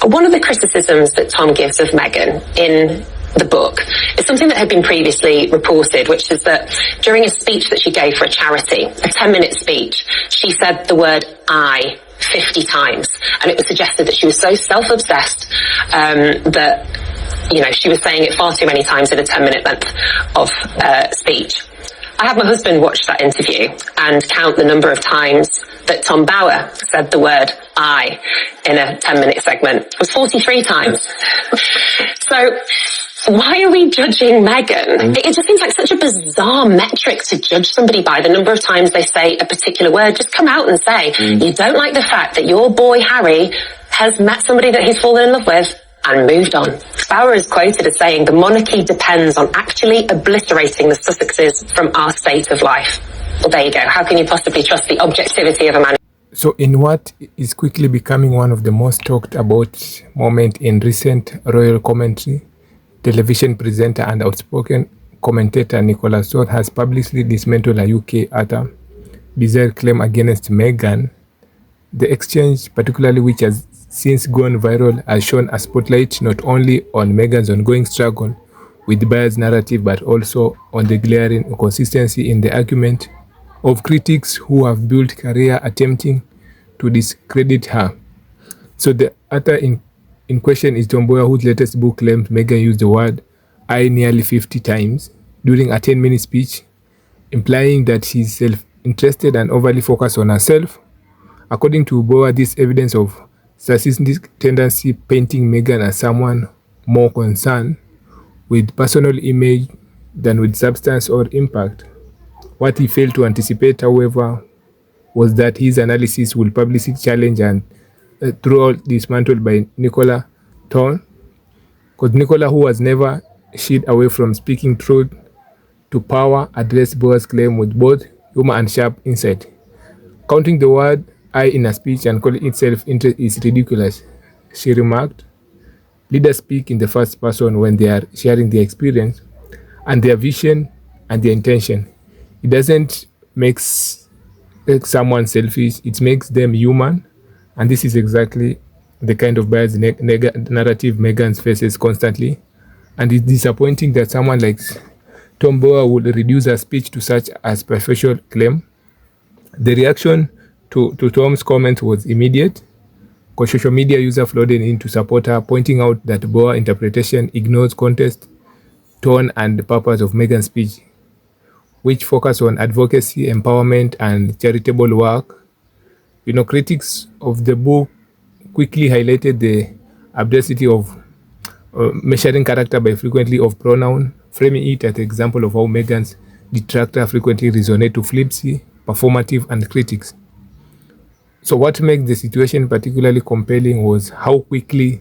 One of the criticisms that Tom gives of Meghan in the book is something that had been previously reported, which is that during a speech that she gave for a charity, a 10-minute speech, she said the word I 50 times. And it was suggested that she was so self-obsessed that, you know, she was saying it far too many times in a 10-minute length of speech. I had my husband watch that interview and count the number of times that Tom Bower said the word I in a 10-minute segment. It was 43 times. So why are we judging Meghan? It just seems like such a bizarre metric to judge somebody by, the number of times they say a particular word. Just come out and say, you don't like the fact that your boy Harry has met somebody that he's fallen in love with and moved on. Bower is quoted as saying, the monarchy depends on actually obliterating the Sussexes from our state of life. Well, there you go. How can you possibly trust the objectivity of a man? So in what is quickly becoming one of the most talked about moments in recent royal commentary, television presenter and outspoken commentator Nicola has publicly dismantled a UK utter bizarre claim against Meghan. The exchange, particularly which has since gone viral, has shown a spotlight not only on Meghan's ongoing struggle with Bower's narrative, but also on the glaring inconsistency in the argument of critics who have built career attempting to discredit her. So the author in question is Tom Bower, whose latest book claims Meghan used the word I nearly 50 times during a 10-minute speech, implying that she's self-interested and overly focused on herself. According to Bower, this evidence of narcissistic tendency painting Meghan as someone more concerned with personal image than with substance or impact. What he failed to anticipate, however, was that his analysis will publicly challenge and throughout dismantled by Nicola Thorp, because Nicola, who has never shied away from speaking truth to power, addressed Bower's claim with both humor and sharp insight. Counting the word I in a speech and calling it self-interest is ridiculous, she remarked. Leaders speak in the first person when they are sharing their experience and their vision and their intention. It doesn't make someone selfish, it makes them human. And this is exactly the kind of biased narrative Meghan faces constantly. And it's disappointing that someone like Tom Bower would reduce her speech to such a superficial claim. The reaction to Tom's comment was immediate, because social media users flooded in to support her, pointing out that Bower's interpretation ignores context, tone, and the purpose of Meghan's speech, which focus on advocacy, empowerment, and charitable work. You know, critics of the book quickly highlighted the absurdity of measuring character by frequency of pronoun, framing it as an example of how Meghan's detractors frequently resonate to flimsy, performative, and critics. So what makes the situation particularly compelling was how quickly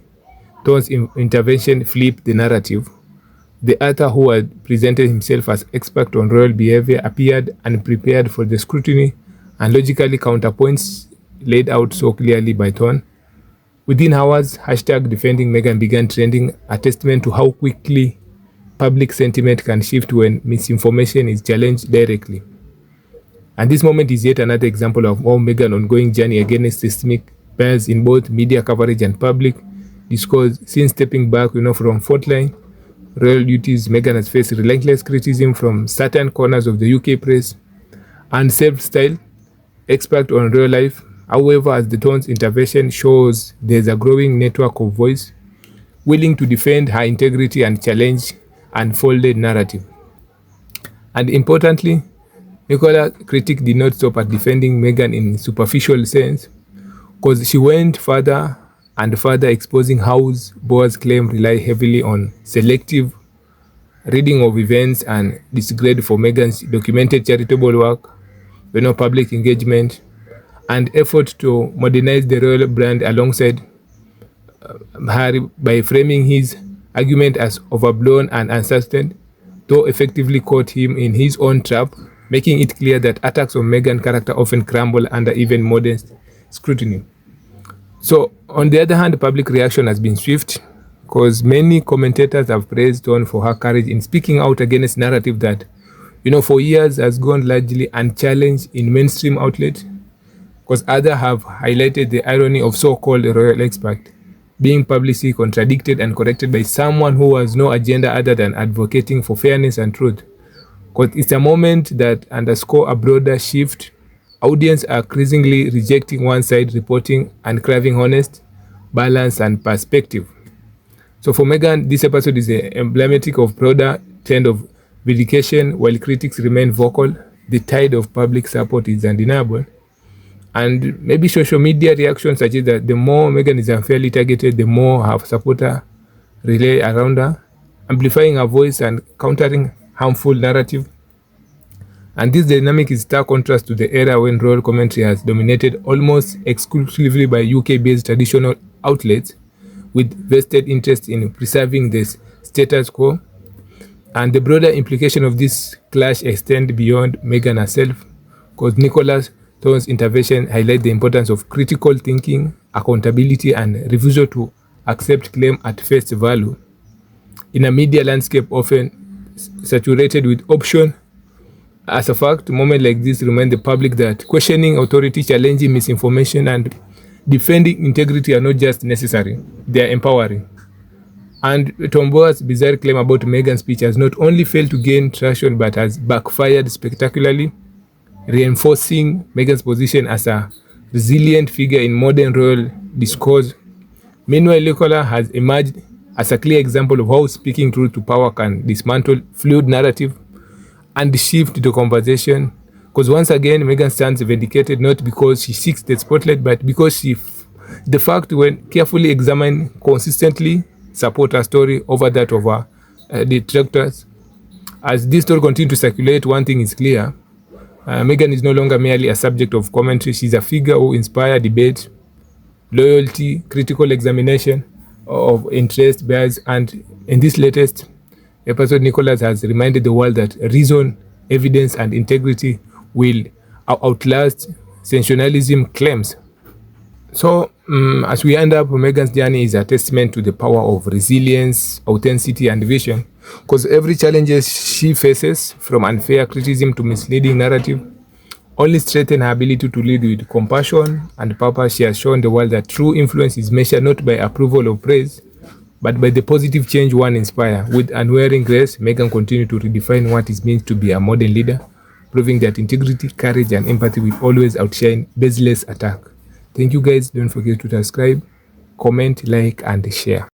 Thorp's intervention flipped the narrative. The author, who had presented himself as expert on royal behavior, appeared unprepared for the scrutiny and logically counterpoints laid out so clearly by Thorp. Within hours, #defending Meghan began trending, a testament to how quickly public sentiment can shift when misinformation is challenged directly. And this moment is yet another example of how Meghan's ongoing journey against systemic bias in both media coverage and public discourse. Since stepping back, from frontline royal duties, Meghan has faced relentless criticism from certain corners of the UK press and self-styled expert on real life. However, as the Thorp's intervention shows, there's a growing network of voice willing to defend her integrity and challenge unfolded narrative. And importantly, Nicola critic did not stop at defending Meghan in superficial sense, because she went further and further, exposing how Bower's claim rely heavily on selective reading of events and disregard for Meghan's documented charitable work, public engagement, and effort to modernize the royal brand alongside Harry by framing his argument as overblown and uncertain, though effectively caught him in his own trap, making it clear that attacks on Meghan's character often crumble under even modest scrutiny. So, on the other hand, public reaction has been swift, because many commentators have praised Thorp for her courage in speaking out against narrative that, for years has gone largely unchallenged in mainstream outlets, because others have highlighted the irony of so-called royal expert being publicly contradicted and corrected by someone who has no agenda other than advocating for fairness and truth. Because it's a moment that underscores a broader shift. Audience are increasingly rejecting one side reporting and craving honest, balance, and perspective. So for Meghan, this episode is emblematic of broader trend of vindication. While critics remain vocal, the tide of public support is undeniable. And maybe social media reactions suggest that the more Meghan is unfairly targeted, the more her supporters rally around her, amplifying her voice and countering harmful narrative. And this dynamic is stark contrast to the era when royal commentary has dominated almost exclusively by UK-based traditional outlets with vested interest in preserving the status quo. And the broader implication of this clash extend beyond Meghan herself, because Nicola's Thorp's intervention highlight the importance of critical thinking, accountability, and refusal to accept claim at face value. In a media landscape often saturated with option, as a fact, moments like this remind the public that questioning authority, challenging misinformation, and defending integrity are not just necessary, they are empowering. And Bower's bizarre claim about Meghan's speech has not only failed to gain traction but has backfired spectacularly, reinforcing Meghan's position as a resilient figure in modern royal discourse. Meanwhile, Nicola has emerged as a clear example of how speaking truth to power can dismantle fluid narrative and shift the conversation. Because once again, Meghan stands vindicated not because she seeks the spotlight, but because the fact, when carefully examined, consistently support her story over that of her detractors. As this story continues to circulate, one thing is clear. Meghan is no longer merely a subject of commentary. She's a figure who inspires debate, loyalty, critical examination of interest, bias, and in this latest episode, Nicola has reminded the world that reason, evidence, and integrity will outlast sensationalism claims. So, as we end up, Meghan's journey is a testament to the power of resilience, authenticity, and vision. Because every challenge she faces, from unfair criticism to misleading narrative, only strengthen her ability to lead with compassion and purpose. She has shown the world that true influence is measured not by approval or praise, but by the positive change one inspires. With unwearying grace, Meghan continues to redefine what it means to be a modern leader, proving that integrity, courage, and empathy will always outshine baseless attack. Thank you guys. Don't forget to subscribe, comment, like, and share.